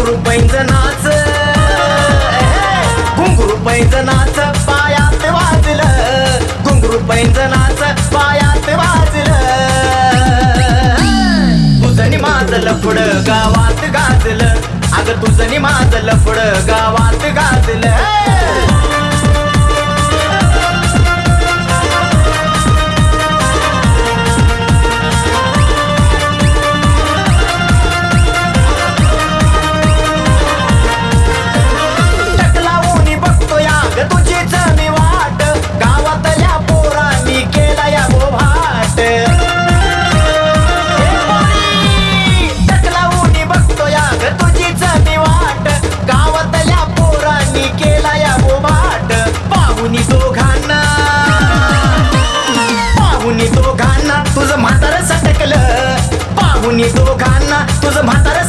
घुंगरू पैंजनाच घुंगरू पैंजनाच पायात वाजलं घुंगरू पैंजनाच पायात वाजलं तुझं नि माझं लफडं गावात गाजलं अगं तुझं नि माझं लफडं गावात गाजलं दोघांना तुझं म्हातारं सटकलं पाहुणी दोघांना तुझं म्हातारं